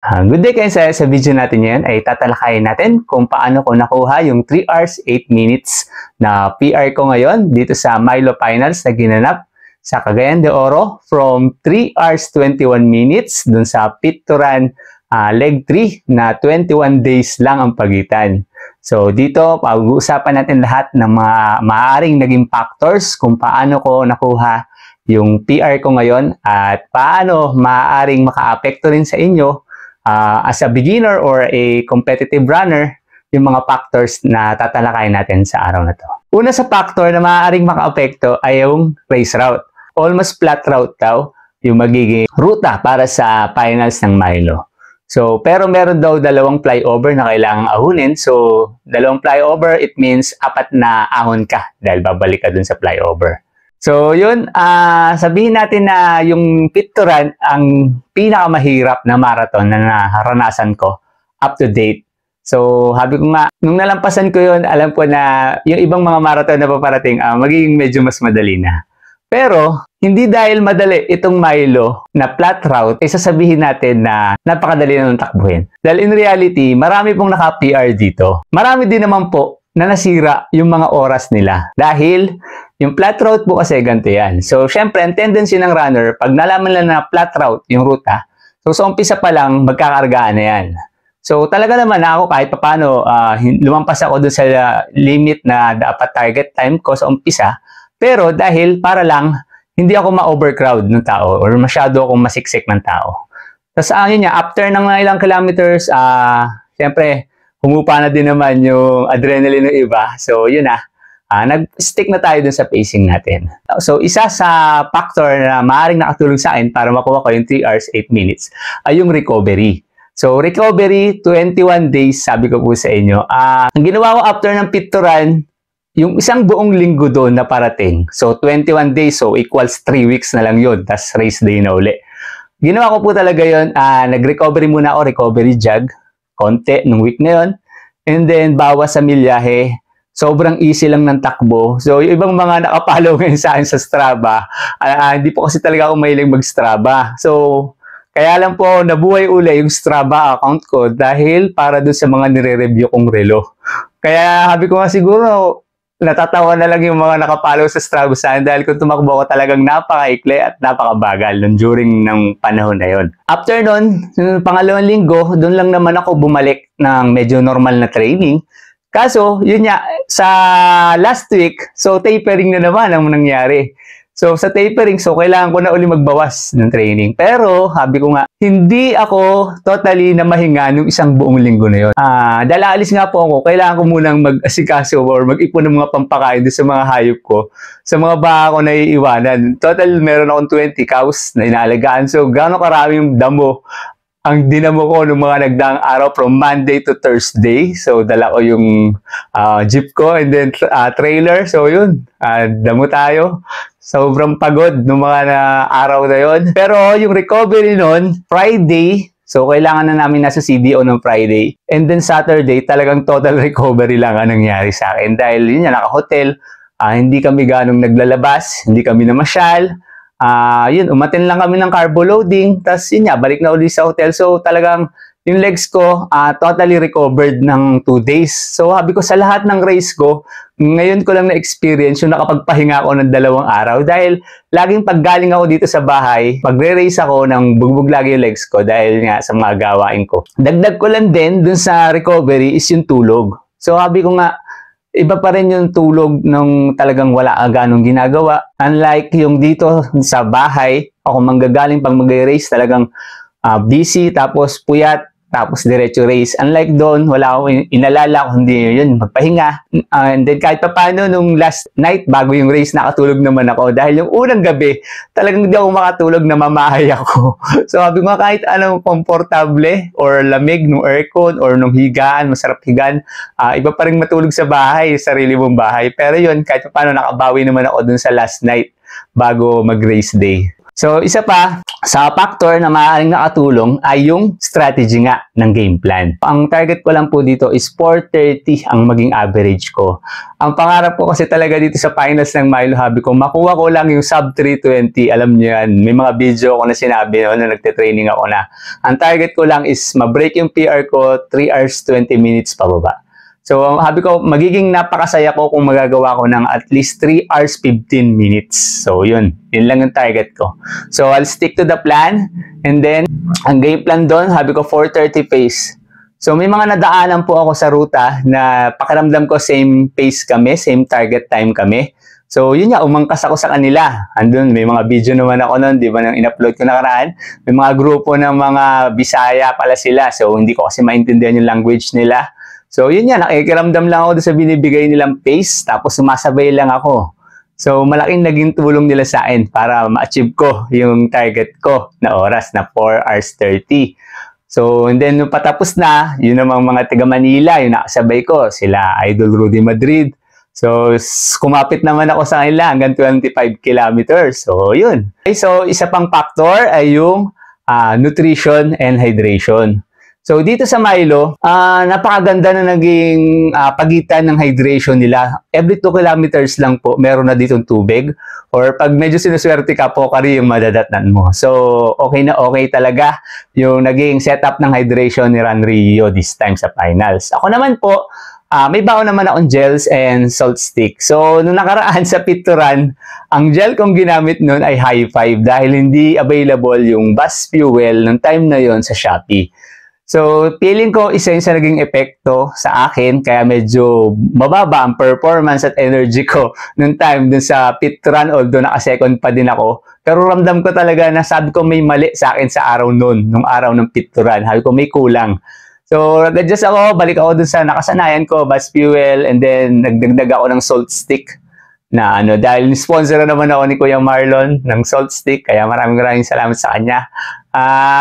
Good day guys! Sa video natin ngayon ay tatalakayin natin kung paano ko nakuha yung 3 hours 8 minutes na PR ko ngayon dito sa Milo Finals na ginanap sa Cagayan de Oro from 3 hours 21 minutes dun sa Pit to Run leg 3 na 21 days lang ang pagitan. So dito pag-uusapan natin lahat ng mga maaaring naging factors kung paano ko nakuha yung PR ko ngayon at paano maaaring makaapekto rin sa inyo as a beginner or a competitive runner, yung mga factors na tatalakayin natin sa araw na to. Una sa factor na maaaring makaapekto ay yung race route. Almost flat route daw yung magiging ruta para sa finals ng Milo. So, pero meron daw dalawang flyover na kailangang ahunin. So, dalawang flyover, it means 4 na ahon ka dahil babalik ka dun sa flyover. So, yun, sabihin natin na yung Pit to Run ang pinakamahirap na marathon na naranasan ko up to date. So, sabi ko nga, nung nalampasan ko yun, alam ko na yung ibang mga marathon na paparating, magiging medyo mas madali na. Pero, hindi dahil madali itong Milo na flat route, ay sasabihin natin na napakadali na nung takbuhin. Dahil in reality, marami pong naka-PR dito. Marami din naman po na nasira yung mga oras nila. Dahil, yung flat route po kasi ganito yan. So, syempre, ang tendency ng runner, pag nalaman lang na flat route yung ruta, so sa umpisa pa lang, magkakargaan na yan. So, talaga naman ako kahit paano, lumampas ako dun sa limit na dapat target time ko sa umpisa. Pero dahil para lang, hindi ako ma-overcrowd ng tao or masyado akong masiksik ng tao. Tapos, yun niya, after ng ilang kilometers, syempre, humupa na din naman yung adrenaline ng iba. So, yun na. Nag-stick na tayo dun sa pacing natin. So, isa sa factor na maaaring nakatulong sa akin para makuha ko yung 3 hours 8 minutes ay yung recovery. So, recovery, 21 days, sabi ko po sa inyo. Ang ginawa ko after ng Pit to Run, yung isang buong linggo doon na parating. So, 21 days, so equals 3 weeks na lang yun. Tas race day na uli. Ginawa ko po talaga yun, nag-recovery muna ako, recovery jog, konti nung week na yun. And then, bawas sa milyahe. Sobrang easy lang ng takbo. So, yung ibang mga nakapollow ngayon sa akin sa Strava, hindi po kasi talaga ako mahilig mag-Strava. So, kaya lang po nabuhay uli yung Strava account ko dahil para dun sa mga nire-review kong relo. Kaya sabi ko nga siguro, natatawa na lang yung mga nakapollow sa Strava sa akin dahil kung tumakbo ko talagang napaka-ikli at napakabagal during ng panahon na yon. After nun, pangalawang linggo, doon lang naman ako bumalik ng medyo normal na training. Kaso, yun nga, sa last week, so tapering na naman ang nangyari. So, sa tapering, so kailangan ko na uli magbawas ng training. Pero, sabi ko nga, hindi ako totally na mahinga nung isang buong linggo na yun. Dahil alis nga po ako, kailangan ko munang mag-asikaso or mag-ipon ng mga pampakain sa mga hayop ko. Sa mga baka ko na iiwanan. Total, meron akong 20 cows na inaalagaan. So, gano'ng karaming damo ang dinamo ko nung mga nagdaang araw from Monday to Thursday. So, dala ko yung jeep ko and then trailer. So, yun. Damo tayo. Sobrang pagod nung mga araw na yun. Pero yung recovery nun, Friday, so kailangan na namin nasa CDO ng Friday. And then Saturday, talagang total recovery lang ang nangyari sa akin. Dahil yun yan, naka-hotel, hindi kami ganong naglalabas, hindi kami namasyal. Yun, umatin lang kami ng carbo loading, tapos yun nga, balik na ulit sa hotel. So talagang yung legs ko totally recovered ng 2 days. So sabi ko sa lahat ng race ko, ngayon ko lang na-experience yung nakapagpahinga ako ng 2 araw dahil laging paggaling ako dito sa bahay, magre-race ako ng bugbog lagi yung legs ko dahil nga sa mga gawain ko. Dagdag ko lang din dun sa recovery is yung tulog. So sabi ko nga, iba pa rin yung tulog nung talagang wala ganong ginagawa. Unlike yung dito sa bahay, ako manggagaling pag mag-race talagang busy, tapos puyat, tapos diretso race. Unlike doon, wala akong inalala kung hindi yun, magpahinga. And then kahit pa paano, nung last night, bago yung race, nakatulog naman ako. Dahil yung unang gabi, talagang hindi ako makatulog na mamahay ako. So sabi ko kahit anong komportable or lamig ng aircon or nung higaan, masarap higaan, iba pa rin matulog sa bahay, sarili mong bahay. Pero yun, kahit pa paano, nakabawi naman ako dun sa last night bago mag-race day. So, isa pa, sa factor na maaaring nakatulong ay yung strategy nga ng game plan. Ang target ko lang po dito is 430 ang maging average ko. Ang pangarap ko kasi talaga dito sa finals ng Milo Hobby ko, makuha ko lang yung sub 320. Alam niyo yan, may mga video ko na sinabi no, na nagte-training ako na. Ang target ko lang is ma-break yung PR ko 3 hours 20 minutes pababa. So, sabi ko, magiging napakasaya ko kung magagawa ko ng at least 3 hours 15 minutes. So, yun lang yung target ko. So, I'll stick to the plan. And then, ang game plan doon, sabi ko 4:30 pace. So, may mga nadaanan po ako sa ruta na pakiramdam ko same pace kami, same target time kami. So, yun nga, umangkas ako sa kanila. Andun, may mga video naman ako nun, di ba, nang in-upload ko nakaraan. May mga grupo ng mga Bisaya pala sila. So, hindi ko kasi maintindihan yung language nila. So, yun yan, nakikiramdam lang ako doon sa binibigay nilang pace, tapos sumasabay lang ako. So, malaking naging tulong nila sa akin para ma-achieve ko yung target ko na oras na 4 hours 30. So, and then, nung patapos na, yun namang mga taga Manila, yung nakasabay ko, sila Idol Rudy Madrid. So, kumapit naman ako sa kanila hanggang 25 kilometers. So, yun. Okay, so, isa pang factor ay yung nutrition and hydration. So, dito sa Milo, napakaganda na naging pagitan ng hydration nila. Every 2 kilometers lang po, meron na ditong tubig. Or pag medyo sinuswerte ka, Pocari yung madadatnan mo. So, okay na okay talaga yung naging setup ng hydration ni Ran Rio this time sa finals. Ako naman po, may baon naman akong gels and salt stick. So, nung nakaraan sa pit to run, ang gel kong ginamit nun ay High Five dahil hindi available yung bus fuel nung time na yon sa Shopee. So, feeling ko isa yung sa naging epekto sa akin kaya medyo mababa ang performance at energy ko nung time dun sa pit run, although naka-second pa din ako. Pero ramdam ko talaga na sabi ko may mali sa akin sa araw nun, nung araw ng pit run. Sabi ko may kulang. So, nag-adjust ako, balik ako dun sa nakasanayan ko, bus fuel, and then nagdagdag ako ng salt stick na dahil sponsor naman ako ni Kuya Marlon ng salt stick, kaya maraming salamat sa kanya.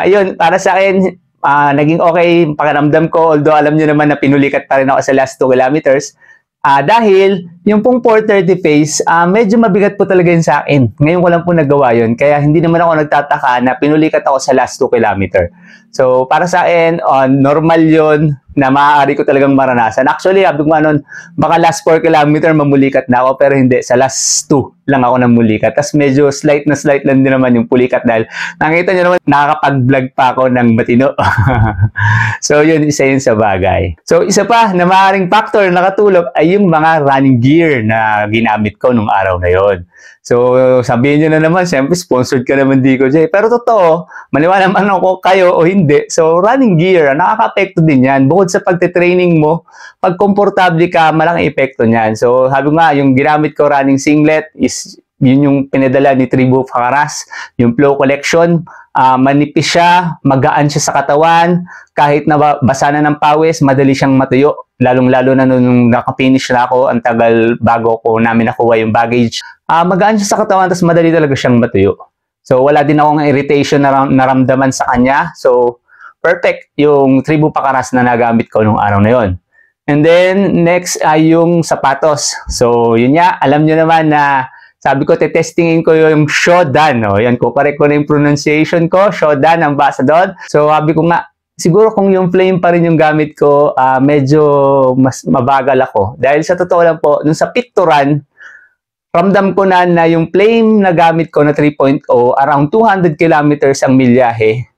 Yun, para sa akin, naging okay pakiramdam ko, although alam nyo naman na pinulikat pa rin ako sa last 2 kilometers. Dahil yung pong 4:30 pace, medyo mabigat po talaga yun sa akin. Ngayon ko lang po nagawa yun, kaya hindi naman ako nagtataka na pinulikat ako sa last 2 kilometer. So, para sa akin, normal yun na maaari ko talagang maranasan. Actually, sabi ko nun, baka last 4 kilometer mamulikat na ako, pero hindi. Sa last 2 lang ako namulikat. Tapos medyo slight lang din naman yung pulikat dahil nakita nyo naman, nakakapag-vlog pa ako ng matino. So, yun, isa yun sa bagay. So, isa pa na maaaring factor na nakatulog ay yung mga running gear na ginamit ko nung araw na yon. So, sabihin nyo na naman, siyempre, sponsored ka naman, Dico J. Pero totoo, maniwala man ako kayo o hindi. So, running gear, nakaka-apekto din yan. Bukod sa pagte-training mo, pag komportable ka, malaking epekto niyan. So, sabi nga, yung ginamit ko running singlet is yun yung pinadala ni Tribu Facaras, yung Flow Collection. Manipis siya, magaan siya sa katawan, kahit na basa na ng pawis, madali siyang matuyo. Lalong-lalo na nung nakapinish na ako, ang tagal bago ko namin nakuha yung baggage. Magaan siya sa katawan, tapos madali talaga siyang matuyo. So, wala din akong irritation na naramdaman sa kanya. So, perfect yung Tribu Facaras na nagamit ko nung araw na yon. And then, next ay yung sapatos. So, yun nga, alam nyo naman na sabi ko, testingin ko yung Shodan. No? Yan ko, correct ko na yung pronunciation ko. Shodan ang basa doon. So, sabi ko nga, siguro kung yung flame pa rin yung gamit ko, medyo mas mabagal ako. Dahil sa totoo lang po, nung sa pit to run, ramdam ko na yung flame na gamit ko na 3.0, around 200 kilometers ang milyahe,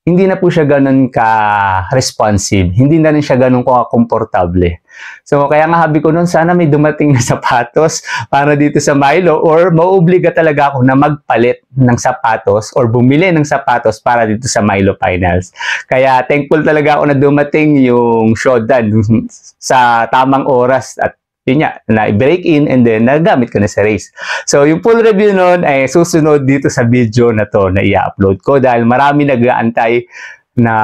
hindi na po siya ganun ka-responsive. Hindi na rin siya ganun ka-komportable. So, kaya nga habi ko nun, sana may dumating na sapatos para dito sa Milo or mauobliga talaga ako na magpalit ng sapatos or bumili ng sapatos para dito sa Milo Finals. Kaya thankful talaga ako na dumating yung Shodan sa tamang oras at yun nga, na-break in and then nagamit ko na sa race. So, yung full review nun ay susunod dito sa video na to na i-upload ko dahil marami nag-aantay na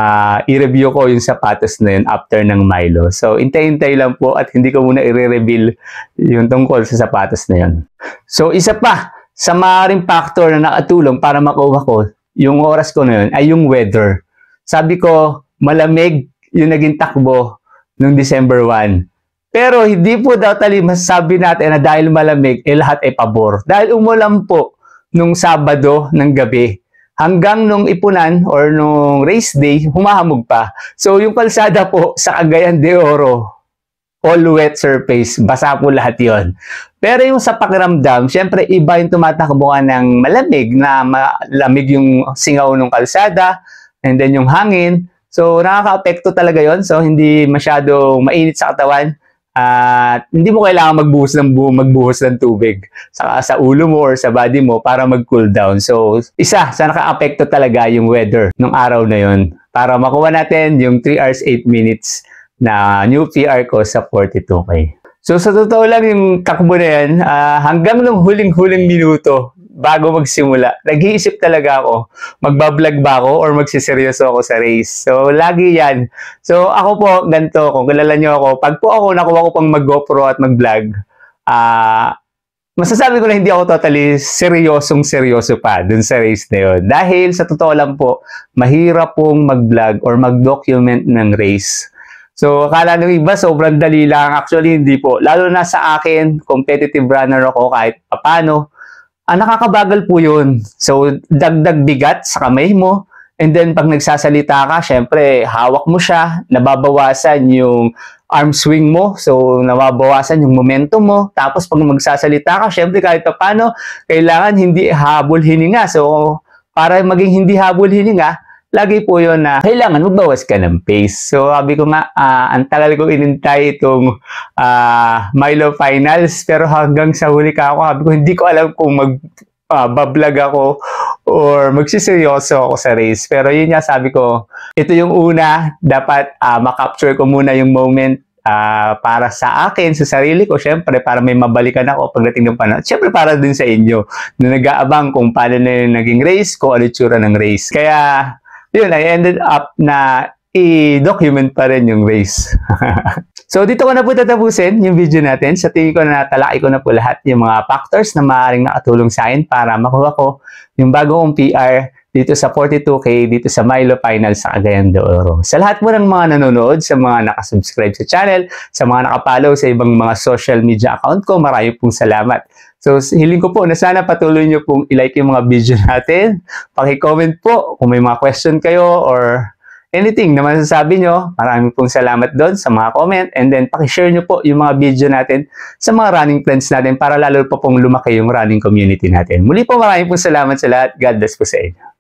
i-review ko yung sapatos na yun after ng Milo. So, hintay-hintay lang po at hindi ko muna i-reveal yung tungkol sa sapatos na yun. So, isa pa sa maaaring factor na nakatulong para makuha ko yung oras ko na yun ay yung weather. Sabi ko, malamig yung naging takbo noong December 1. Pero hindi po daw masasabi natin na dahil malamig, lahat ay pabor. Dahil umulan po nung Sabado ng gabi. Hanggang nung ipunan or nung race day, humahamog pa. So yung kalsada po sa Cagayan de Oro, all wet surface, basa po lahat yon. Pero yung sa pakiramdam, syempre iba yung tumatakbo ng malamig, na malamig yung singaw ng kalsada, and then yung hangin. So nakaka-apekto talaga yon. So hindi masyadong mainit sa katawan. At hindi mo kailangan magbuhos ng tubig sa ulo mo or sa body mo para mag-cool down. So, isa sa naka-apekto talaga yung weather ng araw na yon para makuha natin yung 3 hours 8 minutes na new PR ko sa 42K. So, sa totoo lang yung takbo na yan, hanggang nung huling-huling minuto bago magsimula, nag-iisip talaga ako, magbablog ba ako or magsiseryoso ako sa race. So, lagi yan. So, ako po, ganito, kung kilala nyo ako, pag po ako nakuha ko pang mag-GoPro at mag-vlog, masasabi ko na hindi ako totally seryoso pa dun sa race na yun. Dahil sa totoo lang po, mahirap pong mag-vlog or mag-document ng race. So, akala ng iba, sobrang dali lang. Actually, hindi po. Lalo na sa akin, competitive runner ako kahit papano. Nakakabagal po yun. So, dagdag bigat sa kamay mo. And then, pag nagsasalita ka, syempre, hawak mo siya. Nababawasan yung arm swing mo. So, nababawasan yung momentum mo. Tapos, pag magsasalita ka, syempre, kahit paano, kailangan hindi habol hininga. So, para maging hindi habol hininga, lagi po yun na kailangan magbawas ka ng pace. So, sabi ko nga, ang tagal ko inintay itong Milo Finals, pero hanggang sa huli ka ako, sabi ko, hindi ko alam kung mag-vlog ako or magsiseryoso ako sa race. Pero yun nga, sabi ko, ito yung una, dapat makapture ko muna yung moment para sa akin, sa sarili ko, syempre, para may mabalikan ako pagdating ng panahon. Syempre, para din sa inyo, na nag-aabang kung paano na yung naging race, kung ano tsura ng race. Kaya, yun, I ended up na i-document pa rin yung race. So, dito ko na po tatapusin yung video natin. Sa tingin ko na natalaki ko na po lahat yung mga factors na maaaring nakatulong sa akin para makuha ko yung bagong PR dito sa 42K, dito sa Milo Finals sa Cagayan de Oro. Sa lahat mo ng mga nanonood, sa mga nakasubscribe sa channel, sa mga nakapollow sa ibang mga social media account ko, marami pong salamat. So, hiling ko po na sana patuloy nyo pong i-like yung mga video natin. Paki-comment po kung may mga question kayo or anything na masasabi nyo. Marami pong salamat doon sa mga comment. And then, paki-share nyo po yung mga video natin sa mga running friends natin para lalo pa pong lumaki yung running community natin. Muli po, marami pong salamat sa lahat. God bless po sa inyo.